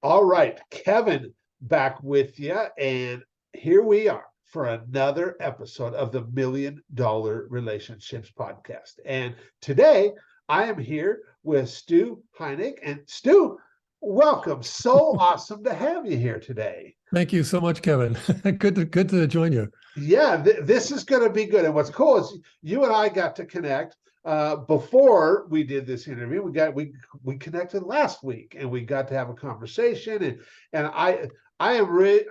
All right, Kevin back with you. And here we are for another episode of the $1 Million Relationships Podcast. And today I am here with Stu Heinecke. And Stu, welcome. So awesome to have you here today. Thank you so much, Kevin. Good to join you. Yeah, this is going to be good. And what's cool is you and I got to connect before we did this interview. We connected last week, and we got to have a conversation. And I am really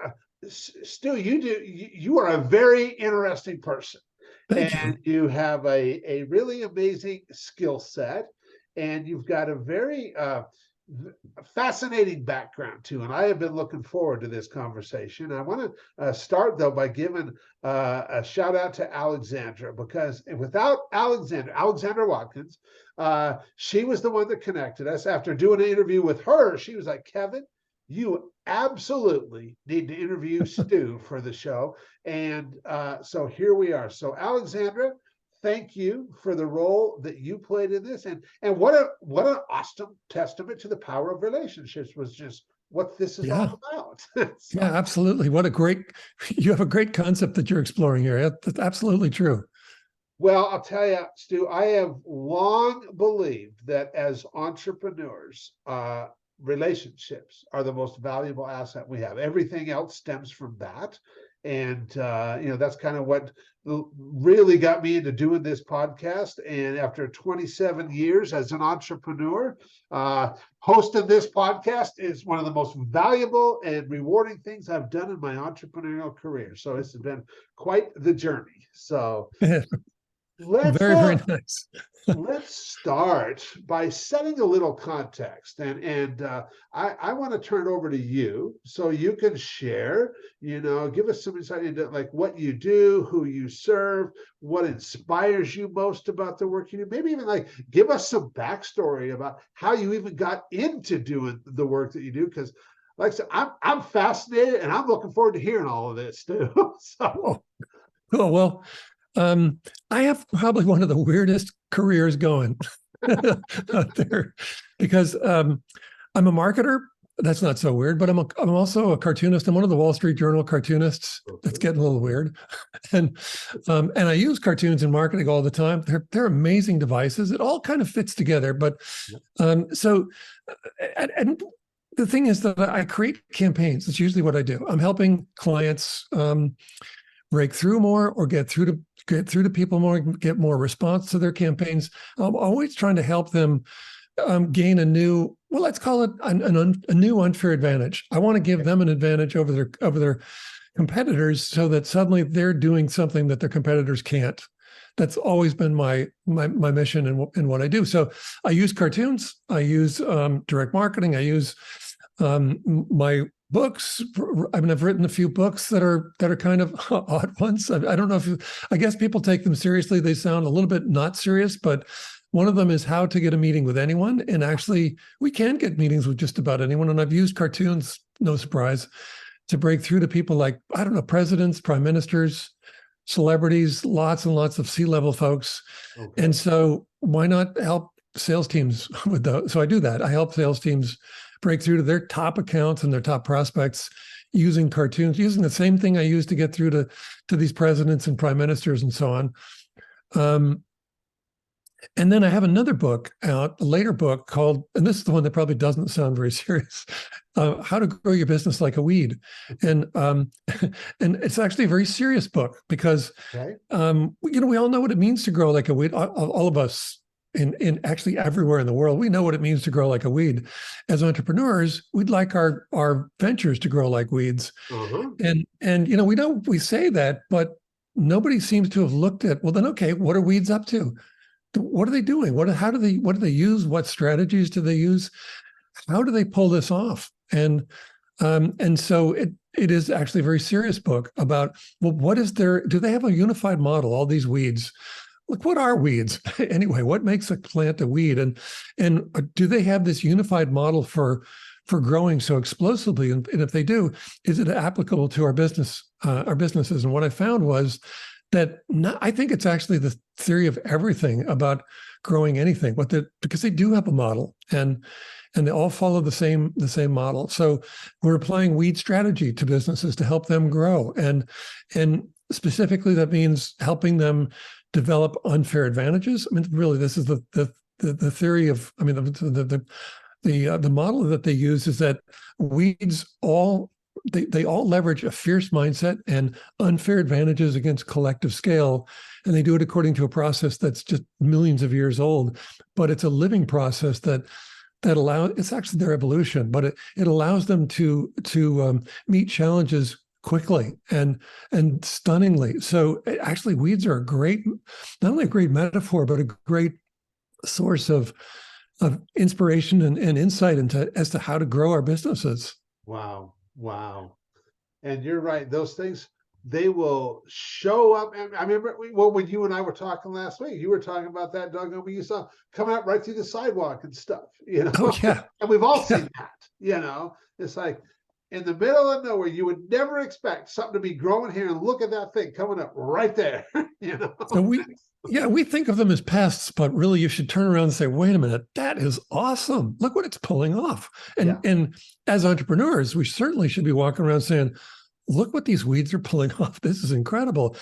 Stu. You are a very interesting person, and you have a really amazing skill set, and you've got a very fascinating background too, and I have been looking forward to this conversation. I want to start though by giving a shout out to Alexandra, because without Alexandra Watkins, she was the one that connected us. After doing an interview with her, she was like, Kevin, you absolutely need to interview Stu for the show. And so here we are. So Alexandra, thank you for the role that you played in this, and what an awesome testament to the power of relationships was just what this is all about. So, yeah, absolutely. You have a great concept that you're exploring here. That's absolutely true. Well, I'll tell you, Stu, I have long believed that as entrepreneurs, relationships are the most valuable asset we have. Everything else stems from that. And, that's kind of what really got me into doing this podcast. And after 27 years as an entrepreneur, hosting this podcast is one of the most valuable and rewarding things I've done in my entrepreneurial career. So it's been quite the journey. So very nice. Let's start by setting a little context, and I want to turn over to you so you can share, give us some insight into like what you do, who you serve, what inspires you most about the work you do. Maybe even like give us some backstory about how you even got into doing the work that you do, because like I said, I'm fascinated and I'm looking forward to hearing all of this too. So, cool. Well, I have probably one of the weirdest careers going out there, because I'm a marketer. That's not so weird, but I'm also a cartoonist. I'm one of the Wall Street Journal cartoonists. That's getting a little weird, and I use cartoons in marketing all the time. They're amazing devices. It all kind of fits together. But so the thing is that I create campaigns. That's usually what I do. I'm helping clients break through more, or get through to people more, get more response to their campaigns. I'm always trying to help them gain a new, well, let's call it a new unfair advantage. I want to give them an advantage over their competitors, so that suddenly they're doing something that their competitors can't. That's always been my mission and what I do. So I use cartoons, I use direct marketing, I use my books. I've written a few books that are kind of odd ones. I don't know I guess people take them seriously. They sound a little bit not serious, but one of them is How to Get a Meeting with Anyone. And actually, we can get meetings with just about anyone. And I've used cartoons, no surprise, to break through to people like, I don't know, presidents, prime ministers, celebrities, lots and lots of C-level folks. Okay. And so why not help sales teams with those? So I do that. I help sales teams break through to their top accounts and their top prospects using cartoons, using the same thing I use to get through to these presidents and prime ministers and so on. And then I have another book out, a later book called, and this is the one that probably doesn't sound very serious, How to Grow Your Business Like a Weed. And it's actually a very serious book, because, we all know what it means to grow like a weed. All of us in actually everywhere in the world, we know what it means to grow like a weed. As entrepreneurs, we'd like our ventures to grow like weeds. And we say that, but nobody seems to have looked at, well, then, okay, what are weeds up to? What are they doing? What do they use? What strategies do they use? How do they pull this off? And so it is actually a very serious book about, well, do they have a unified model, all these weeds? Like, what are weeds anyway? What makes a plant a weed? And do they have this unified model for growing so explosively? And if they do, is it applicable to our businesses? And what I found was that I think it's actually the theory of everything about growing anything, because they do have a model. And and they all follow the same model. So we're applying weed strategy to businesses to help them grow, and specifically that means helping them develop unfair advantages. I mean, really, this is the theory of, I mean, the model that they use is that weeds all leverage a fierce mindset and unfair advantages against collective scale. And they do it according to a process that's just millions of years old, but it's a living process that allows, it's actually their evolution, but it allows them to meet challenges quickly and stunningly. So actually weeds are not only a great metaphor, but a great source of inspiration and insight as to how to grow our businesses. Wow. And you're right. Those things, they will show up. And I remember when you and I were talking last week, you were talking about that doggone you saw coming out right through the sidewalk and stuff, Oh, yeah. And we've all seen that, it's like in the middle of nowhere, you would never expect something to be growing here, and look at that thing coming up right there, So we think of them as pests, but really you should turn around and say, wait a minute, that is awesome. Look what it's pulling off. And as entrepreneurs, we certainly should be walking around saying, look what these weeds are pulling off. This is incredible.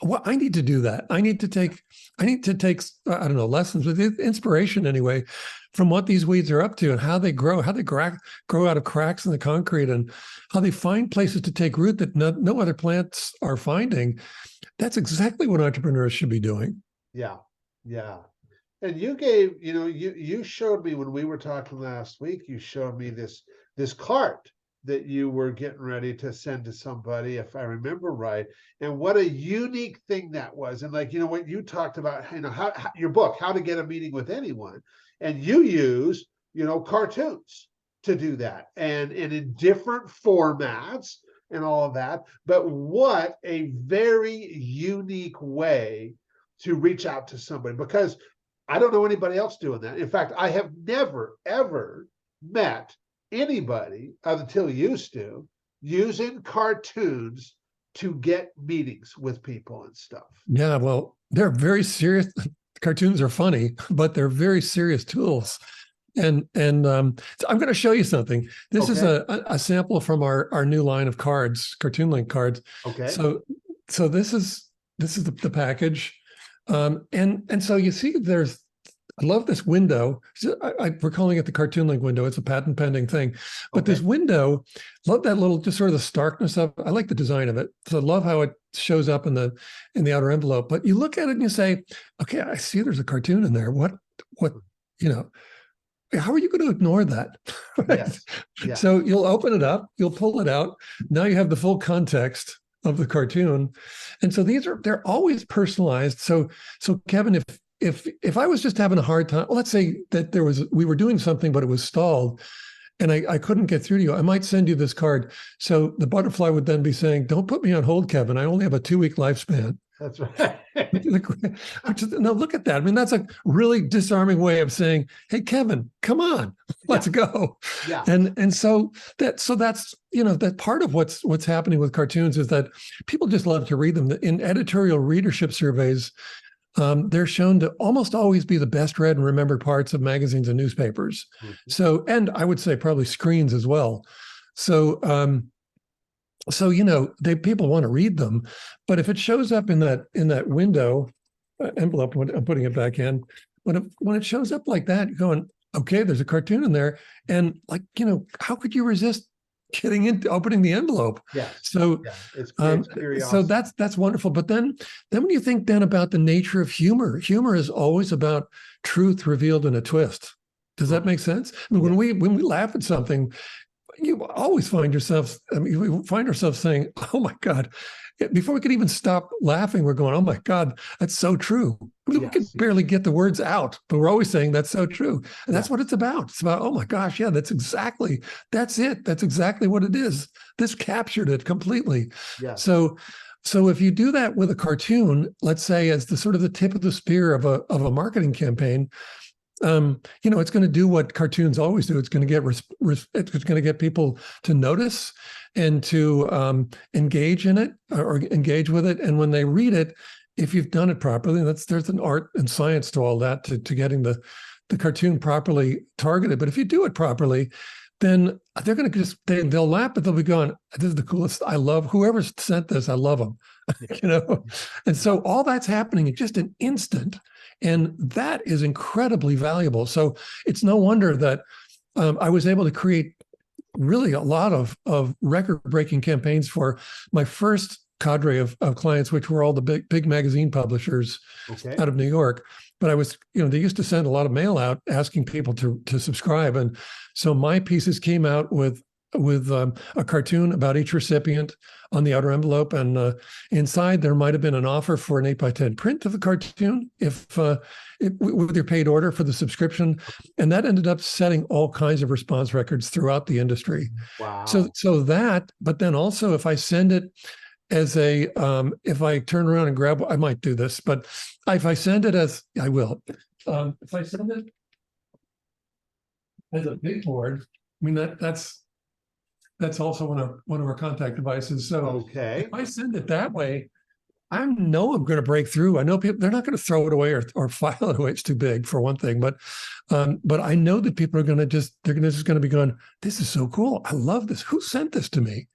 Well, I need to do that. I need to take, I don't know, lessons with inspiration anyway, from what these weeds are up to and how they grow out of cracks in the concrete, and how they find places to take root that no other plants are finding. That's exactly what entrepreneurs should be doing. Yeah. And you gave, you showed me when we were talking last week, you showed me this cart that you were getting ready to send to somebody, if I remember right. And what a unique thing that was. And what you talked about, how your book, How to Get a Meeting with Anyone. And you use, cartoons to do that, and in different formats and all of that. But what a very unique way to reach out to somebody, because I don't know anybody else doing that. In fact, I have never, ever met anybody until used to using cartoons to get meetings with people and stuff. Yeah, well, they're very serious. Cartoons are funny, but they're very serious tools. And so I'm going to show you something. This is a sample from our new line of cards, Cartoon Link cards. Okay. So this is the package. And so you see, I love this window. We're calling it the Cartoon Link window. It's a patent pending thing. But this window, love that little, just sort of the starkness of it. I like the design of it. So I love how it shows up in the outer envelope. But you look at it and you say, okay, I see there's a cartoon in there. What, how are you going to ignore that? Yes. Yeah. So you'll open it up, you'll pull it out. Now you have the full context of the cartoon. And so they're always personalized. So Kevin, if I was just having a hard time, let's say that we were doing something, but it was stalled and I couldn't get through to you, I might send you this card. So the butterfly would then be saying, don't put me on hold, Kevin. I only have a 2-week lifespan. That's right. No, look at that. I mean, that's a really disarming way of saying, hey, Kevin, come on, let's go. Yeah. And so that's, that part of what's happening with cartoons is that people just love to read them. In editorial readership surveys, they're shown to almost always be the best read and remembered parts of magazines and newspapers. Mm-hmm. So, and I would say probably screens as well. So, people want to read them, but if it shows up in that window envelope, I'm putting it back in, when it shows up like that, you're going, okay, there's a cartoon in there, and how could you resist getting into opening the envelope? Yeah. So, it's curiosity. So that's wonderful. But then when you think then about the nature of humor is always about truth revealed in a twist. Does that make sense? I mean, when we laugh at something, you always find yourself, we find ourselves saying, oh my God, before we could even stop laughing, we're going, oh my God, that's so true. I mean, we can barely get the words out, but we're always saying that's so true. And that's what it's about. It's about, oh my gosh, yeah, that's it. That's exactly what it is. This captured it completely. Yeah. So if you do that with a cartoon, let's say as the sort of the tip of the spear of a marketing campaign, it's going to do what cartoons always do. It's going to get people to notice and to engage in it or engage with it. And when they read it, if you've done it properly, there's an art and science to all that, to getting the the cartoon properly targeted. But if you do it properly, then they're going to they'll laugh, but they'll be going, this is the coolest. I love whoever sent this. I love them, And so all that's happening in just an instant. And that is incredibly valuable. So it's no wonder that I was able to create really a lot of record-breaking campaigns for my first cadre of clients, which were all the big magazine publishers out of New York. But I was, they used to send a lot of mail out asking people to subscribe. And so my pieces came out with a cartoon about each recipient on the outer envelope. And inside there might've been an offer for an 8x10 print of the cartoon with your paid order for the subscription. And that ended up setting all kinds of response records throughout the industry. Wow. So that, but then also if I send it as if I turn around and grab, I might do this, but if I send it I will. If I send it as a big board, I mean, that's also one of our contact devices. So if I send it that way, I know I'm going to break through. I know people, they're not going to throw it away or file it away. It's too big for one thing, but I know that people are going to they're just going to be going, this is so cool. I love this. Who sent this to me?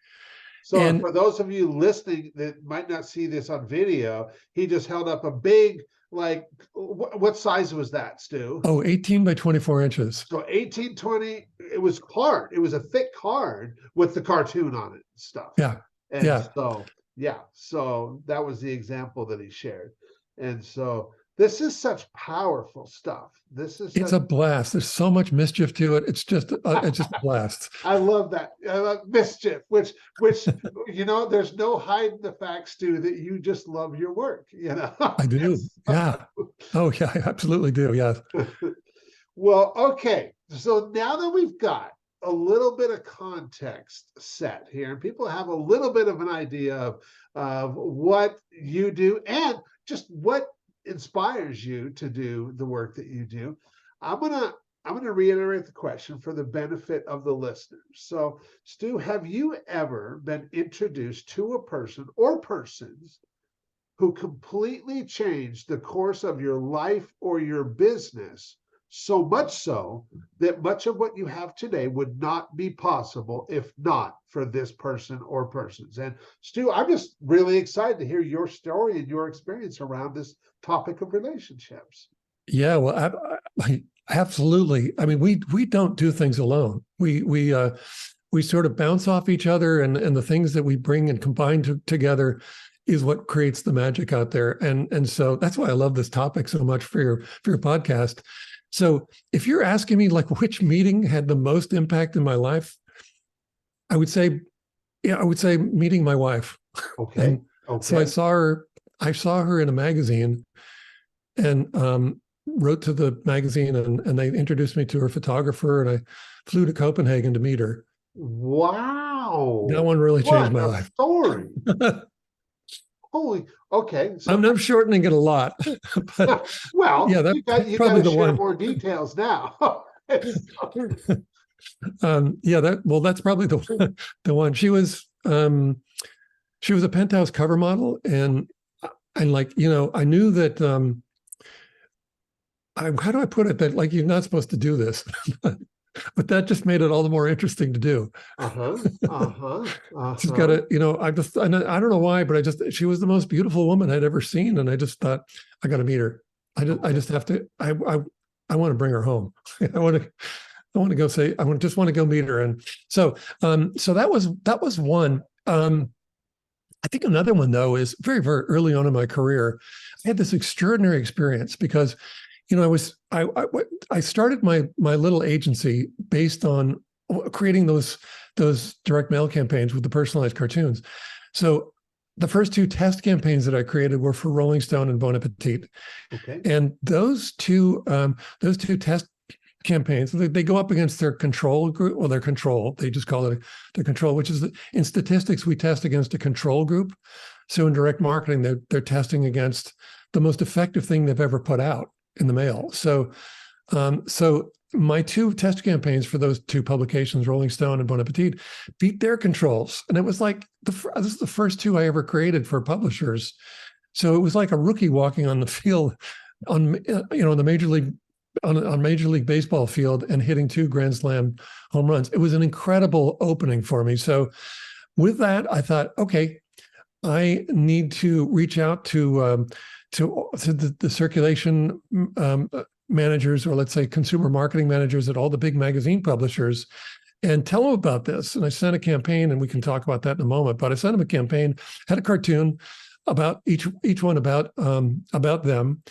So for those of you listening that might not see this on video, he just held up a big, what size was that, Stu? 18 by 24 inches. So 1820, it was hard. It was a thick card with the cartoon on it and stuff. Yeah. And so that was the example that he shared. And so this is such powerful stuff. It's a blast. There's so much mischief to it. It's just a blast. I love that. I love mischief, which there's no hiding the fact, Stu, that you just love your work. I do. Yeah. Oh yeah, I absolutely do. Yeah. Well, okay. So now that we've got a little bit of context set here, and people have a little bit of an idea of what you do and just what inspires you to do the work that you do, I'm gonna reiterate the question for the benefit of the listeners. So, Stu, have you ever been introduced to a person or persons who completely changed the course of your life or your business, so much so that much of what you have today would not be possible if not for this person or persons? And Stu, I'm just really excited to hear your story and your experience around this topic of relationships. Yeah, well, I absolutely. I mean, we don't do things alone. We sort of bounce off each other, and the things that we bring and combine together is what creates the magic out there. And so that's why I love this topic so much for your podcast. So if you're asking me which meeting had the most impact in my life, I would say meeting my wife. Okay. So I saw her in a magazine and wrote to the magazine and they introduced me to her photographer, and I flew to Copenhagen to meet her. Wow. That one really changed my life. Story. Holy, okay. So I'm shortening it a lot. But, well, yeah, that's you probably got to the share one. more details now. That's probably the one. She was a Penthouse cover model, and I knew that. How do I put it? That you're not supposed to do this, but that just made it all the more interesting to do. She's got a, I don't know why, but she was the most beautiful woman I'd ever seen, and I just thought I got to meet her. I just have to. I want to bring her home. I want to go say. Just want to go meet her, and so that was one. I think another one though is very, very early on in my career. I had this extraordinary experience because, I started my little agency based on creating those direct mail campaigns with the personalized cartoons. So the first two test campaigns that I created were for Rolling Stone and Bon Appetit. Okay. And those two test campaigns, they go up against their control group. Well, their control, they just call it their control, which is in statistics, we test against a control group. So in direct marketing, they're testing against the most effective thing they've ever put out in the mail. So my two test campaigns for those two publications, Rolling Stone and Bon Appetit, beat their controls. And it was this is the first two I ever created for publishers. So it was like a rookie walking on the field on, the major league on Major League Baseball field and hitting 2 Grand Slam home runs. It was an incredible opening for me. So with that, I thought, okay, I need to reach out to the circulation managers, or let's say consumer marketing managers at all the big magazine publishers, and tell them about this. And I sent a campaign, and we can talk about that in a moment. But I sent them a campaign, had a cartoon about each one about them.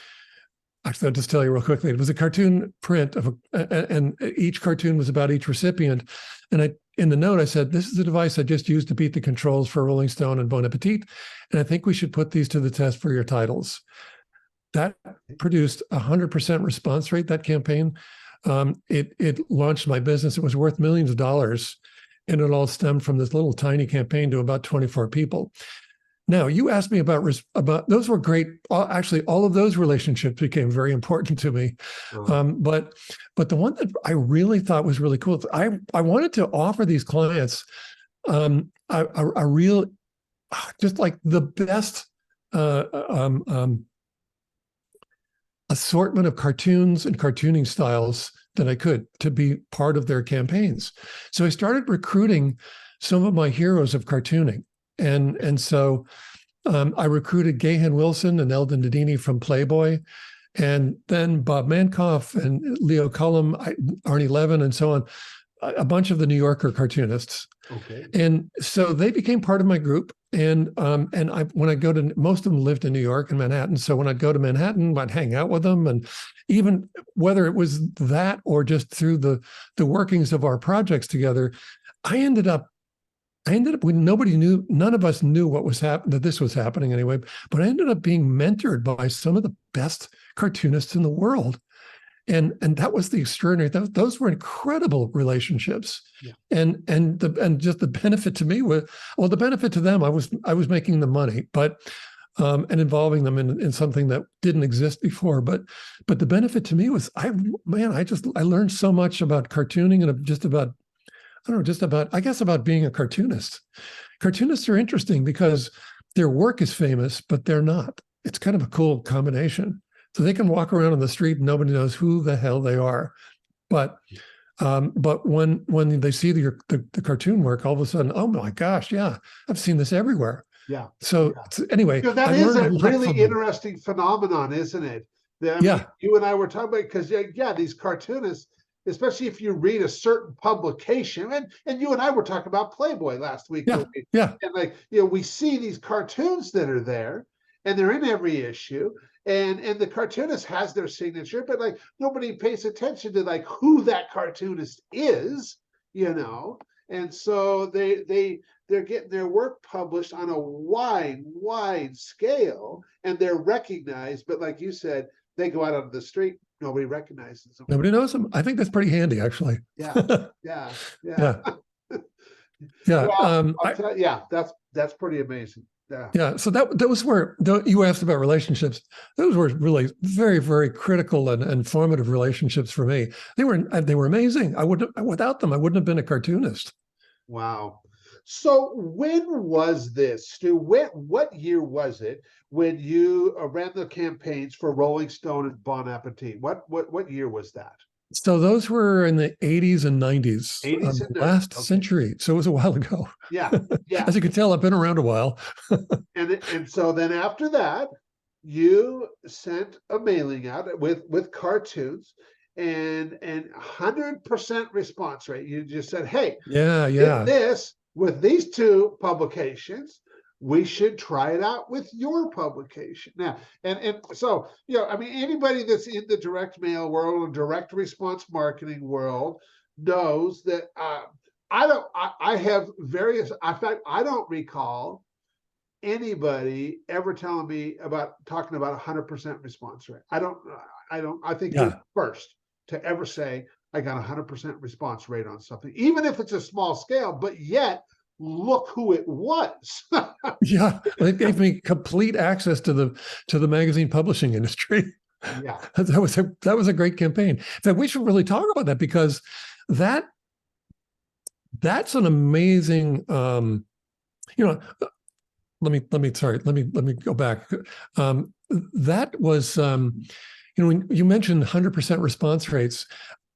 Actually, I'll just tell you real quickly. It was a cartoon print and each cartoon was about each recipient. And in the note, I said, "This is a device I just used to beat the controls for Rolling Stone and Bon Appetit, and I think we should put these to the test for your titles." That produced 100% response rate. That campaign, it launched my business. It was worth millions of dollars, and it all stemmed from this little tiny campaign to about 24 people. Now, you asked me about those were great. Actually, all of those relationships became very important to me. But the one that I really thought was really cool, I wanted to offer these clients a real, just like the best assortment of cartoons and cartooning styles that I could to be part of their campaigns. So I started recruiting some of my heroes of cartooning. And so I recruited Gahan Wilson and Eldon Dedini from Playboy, and then Bob Mankoff and Leo Cullum, Arnie Levin, and so on, a bunch of the New Yorker cartoonists. Okay. And so they became part of my group. And when I go to, most of them lived in New York and Manhattan. So when I'd go to Manhattan, I'd hang out with them. And even whether it was that or just through the workings of our projects together, I ended up when nobody knew, none of us knew what was happening, that this was happening anyway, but I ended up being mentored by some of the best cartoonists in the world. And that was the extraordinary, those were incredible relationships. Yeah. And just the benefit to me was, well, the benefit to them, I was making the money, but and involving them in something that didn't exist before. But the benefit to me was, I learned so much about cartooning and just about, I guess about being a cartoonist. Cartoonists are interesting because their work is famous, but they're not. It's kind of a cool combination. So they can walk around on the street and nobody knows who the hell they are. But when they see the cartoon work, all of a sudden, oh my gosh, yeah, I've seen this everywhere. Yeah. So anyway, that is a really interesting phenomenon, isn't it? You and I were talking about, because these cartoonists, especially if you read a certain publication, and you and I were talking about Playboy last week. Yeah. And we see these cartoons that are there, and they're in every issue, and the cartoonist has their signature, but nobody pays attention to who that cartoonist is, and so they're getting their work published on a wide scale, and they're recognized, but like you said, they go out on the street, nobody recognizes them. Nobody knows them. I think that's pretty handy, actually. Yeah. That's pretty amazing. Yeah. So those were, you asked about relationships. Those were really very, very critical and formative relationships for me. They were amazing. Without them, I wouldn't have been a cartoonist. Wow. So when was this, Stu? What year was it when you ran the campaigns for Rolling Stone and Bon Appetit? What year was that? So those were in the 80s and 90s, last century. So it was a while ago. Yeah. As you can tell, I've been around a while. and so then after that, you sent a mailing out with cartoons and 100% response rate. You just said, hey, with these two publications, we should try it out with your publication. Now, and so, anybody that's in the direct mail world or direct response marketing world knows that I have various, in fact, I don't recall anybody ever telling me talking about 100% response rate. I think you're first to ever say, I got 100% response rate on something, even if it's a small scale, but yet look who it was. Yeah, it gave me complete access to the magazine publishing industry. Yeah, that was a great campaign. In fact, we should really talk about that, because that's an amazing. Let me go back. That was. when you mentioned 100% response rates,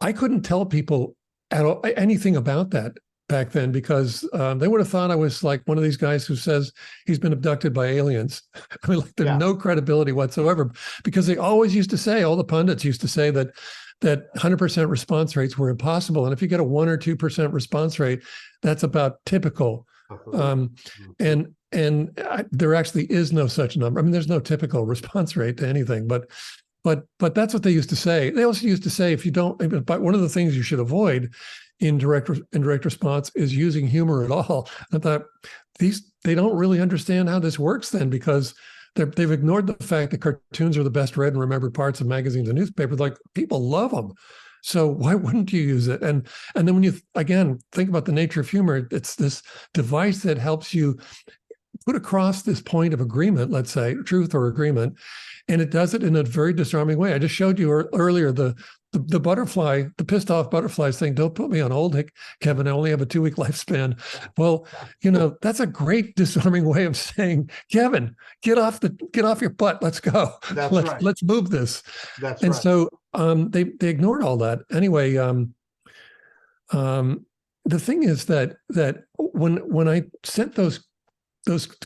I couldn't tell people at all, anything about that back then, because they would have thought I was like one of these guys who says he's been abducted by aliens. I mean, like, there's no credibility whatsoever, because they always used to say, all the pundits used to say that 100% response rates were impossible. And if you get a 1 or 2% response rate, that's about typical. And there actually is no such number. I mean, there's no typical response rate to anything, but that's what they used to say. They also used to say, if you don't, but one of the things you should avoid in direct response is using humor at all. I thought, they don't really understand how this works then, because they've ignored the fact that cartoons are the best read and remembered parts of magazines and newspapers. Like, people love them. So why wouldn't you use it? And then when you, again, think about the nature of humor, it's this device that helps you put across this point of agreement, let's say, truth or agreement, and it does it in a very disarming way. I just showed you earlier the butterfly, the pissed off butterflies saying, "Don't put me on hold, Kevin. I only have a 2-week lifespan." Well, that's a great disarming way of saying, "Kevin, get off your butt. Let's go. Let's move this." That's and right. So they ignored all that anyway. The thing is that when I sent those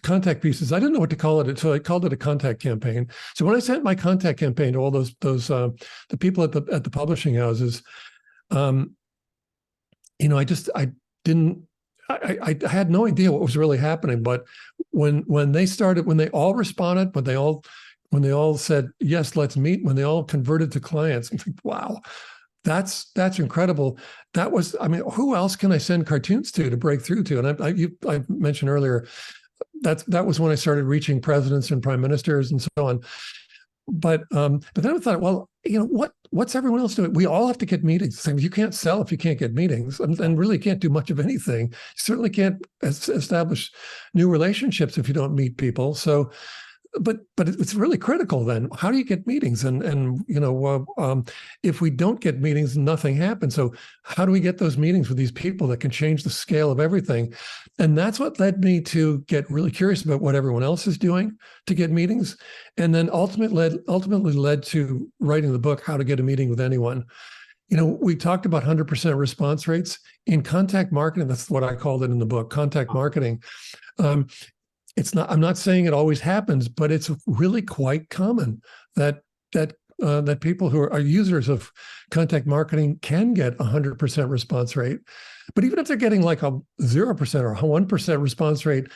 contact pieces, I didn't know what to call it, so I called it a contact campaign. So when I sent my contact campaign to all those the people at the publishing houses, I had no idea what was really happening. But when they all responded, when they all said yes, let's meet, when they all converted to clients, I'm like, wow. That's incredible. That was, I mean, who else can I send cartoons to break through to? And I mentioned earlier, that was when I started reaching presidents and prime ministers and so on. But then I thought, well, what's everyone else doing? We all have to get meetings. You can't sell if you can't get meetings, and really can't do much of anything. You certainly can't establish new relationships if you don't meet people. So, but it's really critical then. How do you get meetings? And if we don't get meetings, nothing happens. So how do we get those meetings with these people that can change the scale of everything? And that's what led me to get really curious about what everyone else is doing to get meetings. And then ultimately led to writing the book, How to Get a Meeting with Anyone. We talked about 100% response rates in contact marketing. That's what I called it in the book, contact marketing. I'm not saying it always happens, but it's really quite common that people who are users of contact marketing can get 100% response rate. But even if they're getting like a 0% or a 1% response rate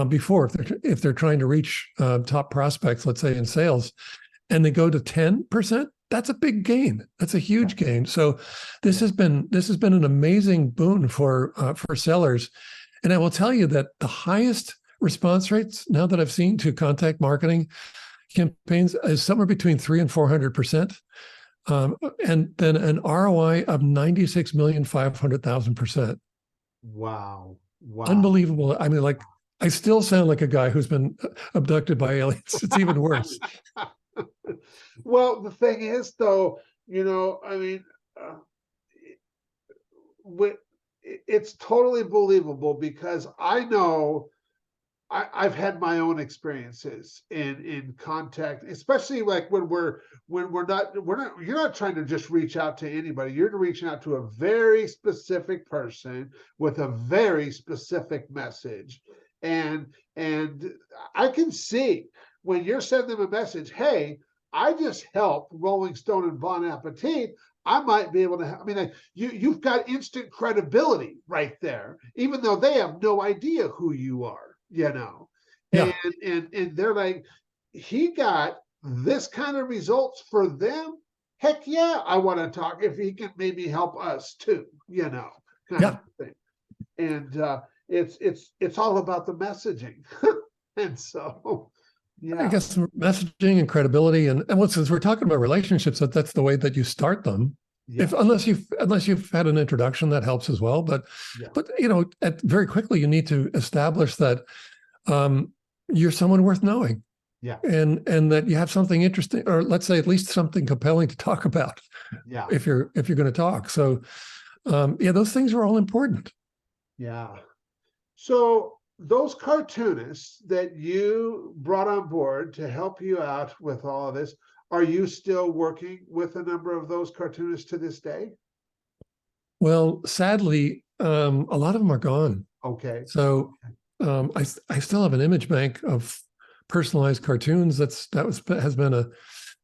before, if they're trying to reach top prospects, let's say in sales, and they go to 10%, that's a big gain. That's a huge gain. So this has been an amazing boon for sellers. And I will tell you that the highest response rates now that I've seen to contact marketing campaigns is somewhere between 300% and 400%, and then an ROI of 96,500,000%. Wow! Unbelievable. I mean, like, I still sound like a guy who's been abducted by aliens. It's even worse. Well, the thing is, though, I mean, it's totally believable, because I know. I've had my own experiences in contact, especially like when you're not trying to just reach out to anybody. You're reaching out to a very specific person with a very specific message. And I can see when you're sending them a message, hey, I just helped Rolling Stone and Bon Appetit. I might be able to, I mean, you've got instant credibility right there, even though they have no idea who you are. Yeah. And they're like, he got this kind of results for them. Heck yeah, I want to talk if he can maybe help us too, kind of thing. And it's all about the messaging. And so, I guess messaging and credibility, and since we're talking about relationships, that's the way that you start them. Unless you've had an introduction, that helps as well. But very quickly you need to establish that you're someone worth knowing. Yeah. And that you have something interesting, or let's say at least something compelling to talk about. Yeah. If you're going to talk. So those things are all important. Yeah. So those cartoonists that you brought on board to help you out with all of this, Are you still working with a number of those cartoonists to this day? Well, sadly, a lot of them are gone. Okay. So I still have an image bank of personalized cartoons. Has been a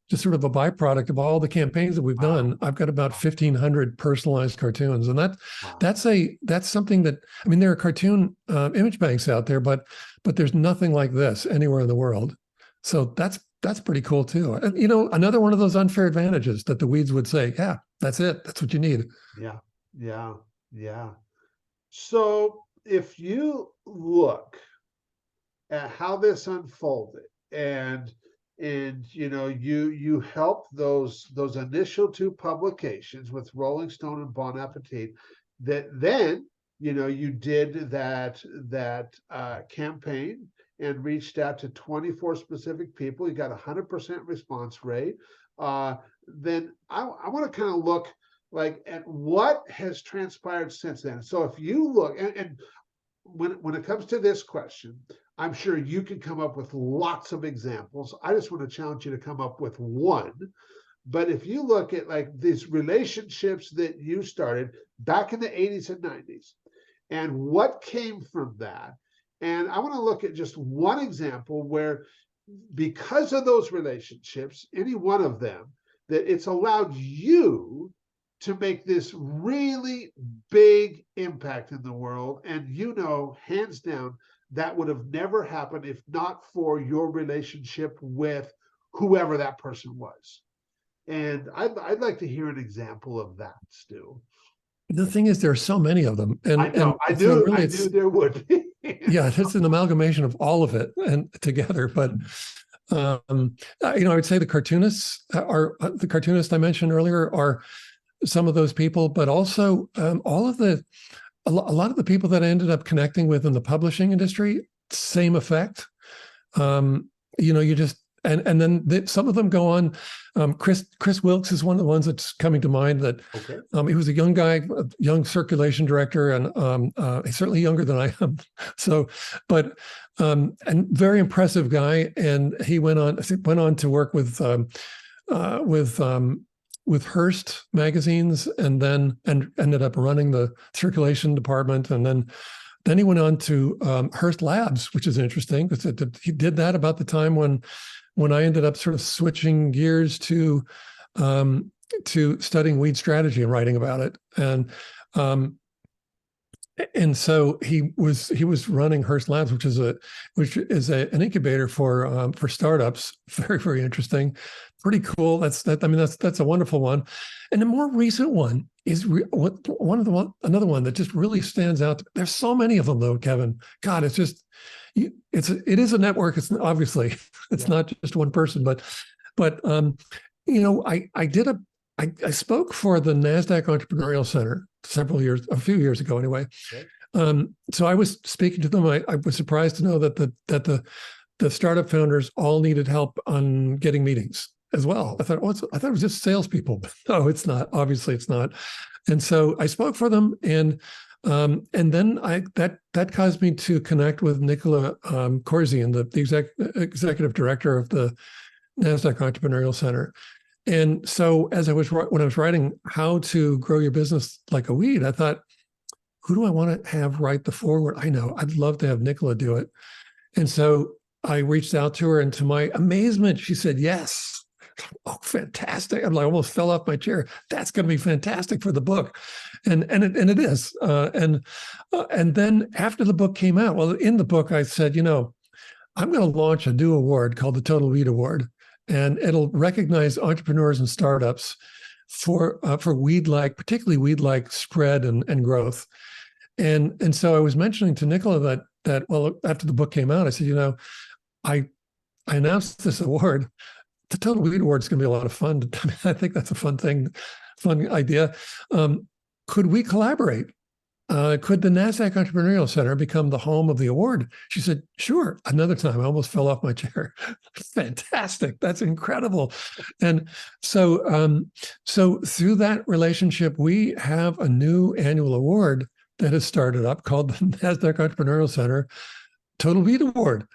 just sort of a byproduct of all the campaigns that we've done. I've got about 1,500 personalized cartoons, and that's something that, I mean, there are cartoon image banks out there, but there's nothing like this anywhere in the world. So that's pretty cool too. And another one of those unfair advantages that the weeds would say, yeah, that's it. That's what you need. Yeah. So if you look at how this unfolded, and you helped those initial two publications with Rolling Stone and Bon Appetit, that then you did that campaign and reached out to 24 specific people. You got 100% response rate. Then I want to kind of look like at what has transpired since then. So if you look, and when it comes to this question, I'm sure you can come up with lots of examples. I just want to challenge you to come up with one. But if you look at like these relationships that you started back in the 80s and 90s, and what came from that, and I want to look at just one example where, because of those relationships, any one of them, that it's allowed you to make this really big impact in the world. And hands down, that would have never happened if not for your relationship with whoever that person was. And I'd like to hear an example of that, Stu. The thing is, there are so many of them. And I know, I knew there would be. Yeah, it's an amalgamation of all of it and together. But I would say the cartoonists I mentioned earlier are some of those people, but also a lot of the people that I ended up connecting with in the publishing industry, same effect. You just and then some of them go on. Chris Wilkes is one of the ones that's coming to mind. That okay. He was a young guy, a young circulation director, and he's certainly younger than I am. So, but and very impressive guy. And he went on to work with Hearst magazines, and ended up running the circulation department, and then he went on to Hearst Labs, which is interesting because he did that about the time when I ended up sort of switching gears to studying weed strategy and writing about it, and so he was running Hearst Labs, which is an incubator for startups. Very, very interesting, pretty cool. That's a wonderful one. And the more recent one is another one that just really stands out. There's so many of them though, Kevin. God, it is a network. It's obviously not just one person, but I spoke for the NASDAQ Entrepreneurial Center a few years ago anyway. Okay. So I was speaking to them. I was surprised to know that the startup founders all needed help on getting meetings as well. I thought it was just salespeople. No, it's not. Obviously, it's not. And so I spoke for them, and then that caused me to connect with Nicola Korzian, the executive director of the NASDAQ Entrepreneurial Center. And so when I was writing How to Grow Your Business Like a Weed, I thought, who do I want to have write the foreword? I know, I'd love to have Nicola do it. And so I reached out to her, and to my amazement, she said yes. Oh, fantastic. I almost fell off my chair. That's going to be fantastic for the book. And it is. And then after the book came out, well, in the book, I said, I'm going to launch a new award called the Total Weed Award. And it'll recognize entrepreneurs and startups for particularly weed-like spread and growth. And so I was mentioning to Nicola that after the book came out, I said, I announced this award. The Total Weed Award is going to be a lot of fun. I think that's a fun idea. Could we collaborate? Could the NASDAQ Entrepreneurial Center become the home of the award? She said, sure. Another time, I almost fell off my chair. Fantastic. That's incredible. And so through that relationship, we have a new annual award that has started up called the NASDAQ Entrepreneurial Center Total Weed Award.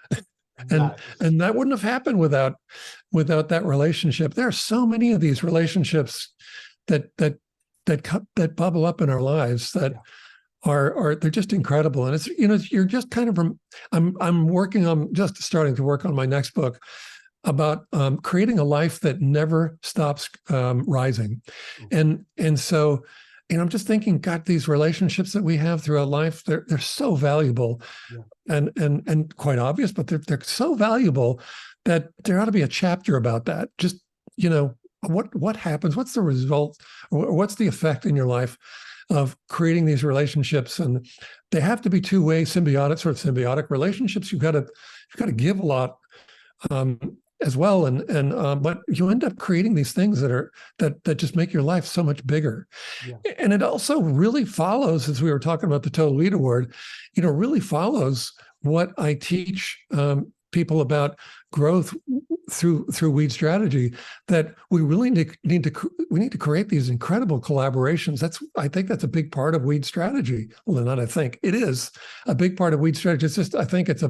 And Nice. and that wouldn't have happened without that relationship. There are so many of these relationships that bubble up in our lives that are they're just incredible. And it's, you're just kind of I'm working on, just starting to work on my next book about creating a life that never stops rising. And so, I'm just thinking, God, these relationships that we have throughout life, they're so valuable, and quite obvious, but they're so valuable that there ought to be a chapter about that. Just, what happens, what's the result, or what's the effect in your life of creating these relationships? And they have to be two-way, symbiotic relationships. You've got to give a lot as well, but you end up creating these things that just make your life so much bigger. And it also really follows, as we were talking about the Total Lead Award, really follows what I teach people about growth through weed strategy, that we really need to create these incredible collaborations. I think that's a big part of weed strategy. Well, not I think, it is a big part of weed strategy. It's just, I think it's a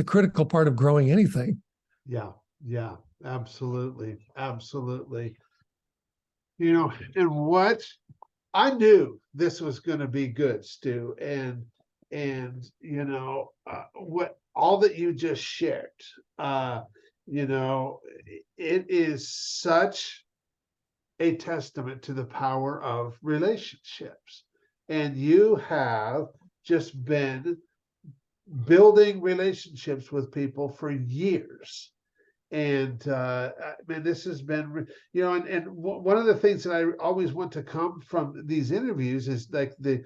critical part of growing anything. Yeah, absolutely. And what I knew this was going to be good, Stu, and what all that you just shared, it is such a testament to the power of relationships. And you have just been building relationships with people for years. And this has been, and one of the things that I always want to come from these interviews is like the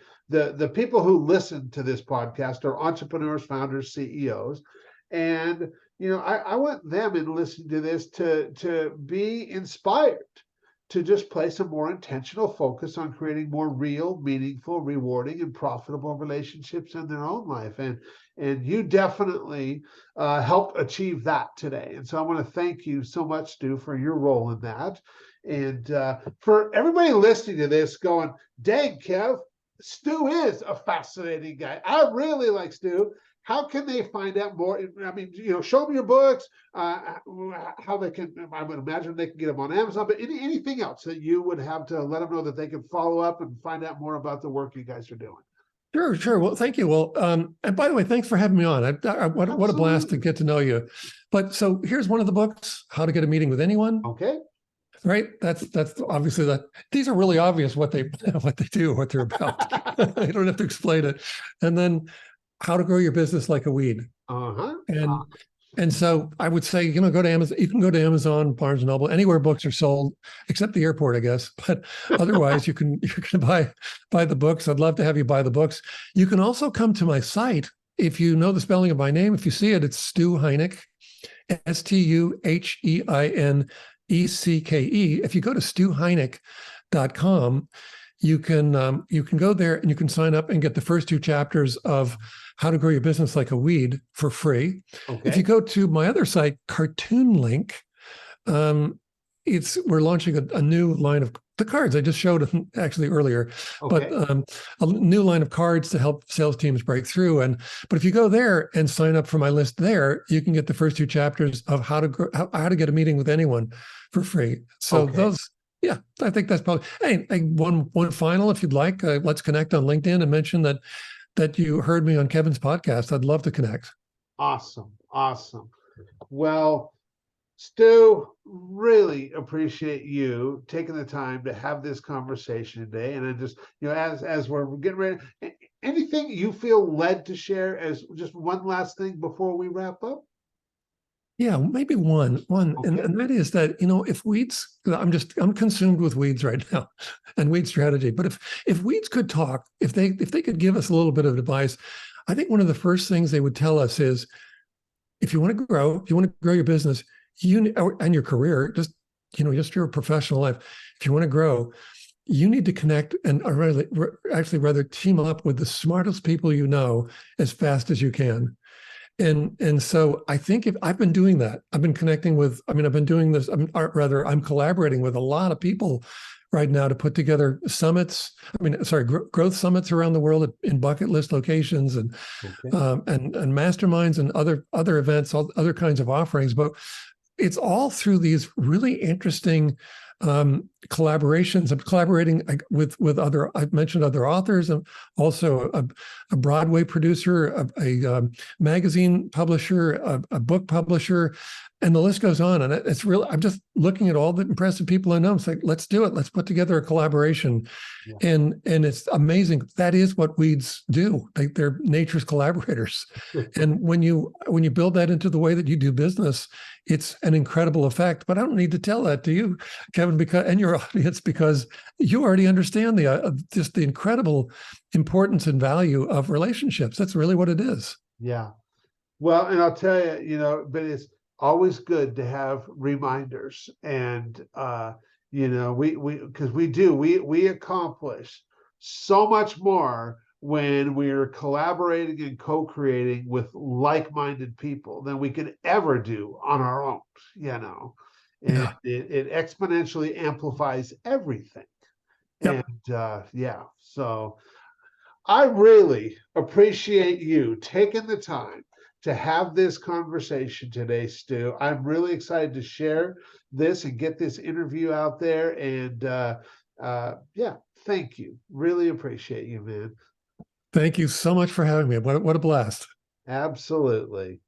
people who listen to this podcast are entrepreneurs, founders, CEOs. And, I want them in listening to this to be inspired to just place a more intentional focus on creating more real, meaningful, rewarding, and profitable relationships in their own life. And you definitely helped achieve that today. And so I want to thank you so much, Stu, for your role in that. And for everybody listening to this going, dang, Kev, Stu is a fascinating guy. I really like Stu. How can they find out more? I mean, show them your books, how they can, I would imagine they can get them on Amazon, but anything else that you would have to let them know that they can follow up and find out more about the work you guys are doing? Sure. Well, thank you. Well, and by the way, thanks for having me on. What a blast to get to know you. But so here's one of the books, How to Get a Meeting with Anyone. Okay. Right. That's obviously that. These are really obvious what they do, what they're about. I don't have to explain it. And then How to Grow Your Business Like a Weed. And so I would say, go to Amazon. You can go to Amazon, Barnes & Noble, anywhere books are sold, except the airport, I guess. But otherwise, you can buy the books. I'd love to have you buy the books. You can also come to my site. If you know the spelling of my name, if you see it, it's Stu Heinecke, StuHeinecke. If you go to StuHeinecke.com, you can go there and you can sign up and get the first 2 chapters of How to Grow Your Business Like a Weed for free. Okay. If you go to my other site, Cartoon Link, we're launching a new line of the cards I just showed actually earlier, but a new line of cards to help sales teams break through. But if you go there and sign up for my list there, you can get the first 2 chapters of how to get a meeting with anyone for free. So those. Yeah, I think that's probably. Hey, one final, if you'd like, let's connect on LinkedIn and mention that you heard me on Kevin's podcast. I'd love to connect. Awesome. Well, Stu, really appreciate you taking the time to have this conversation today. And I just, as we're getting ready, anything you feel led to share as just one last thing before we wrap up? Yeah, maybe one, and that is that, if weeds, I'm consumed with weeds right now and weed strategy. But if weeds could talk, if they could give us a little bit of advice, I think one of the first things they would tell us is, if you want to grow your business, and your career, just your professional life, if you want to grow, you need to connect and rather team up with the smartest people as fast as you can. And so I think I've been doing that. I've been connecting with, I've been doing this, I'm collaborating with a lot of people right now to put together summits. Growth summits around the world in bucket list locations, and Okay. and masterminds and other events, all other kinds of offerings. But it's all through these really interesting collaborations. I'm collaborating with other. I've mentioned other authors. I'm also a Broadway producer, a magazine publisher, a book publisher, and the list goes on. And it's really, I'm just looking at all the impressive people I know. I'm saying, let's do it. Let's put together a collaboration. Yeah. And it's amazing. That is what weeds do. They're nature's collaborators. And when you build that into the way that you do business, it's an incredible effect. But I don't need to tell that to you, Kevin, and your audience, because you already understand just the incredible importance and value of relationships. That's really what it is. Yeah. Well, and I'll tell you, but it's always good to have reminders, and we accomplish so much more when we're collaborating and co-creating with like-minded people than we could ever do on our own, and yeah. it exponentially amplifies everything. Yep. And so I really appreciate you taking the time to have this conversation today, Stu. I'm really excited to share this and get this interview out there. And thank you. Really appreciate you, man. Thank you so much for having me. What a blast. Absolutely.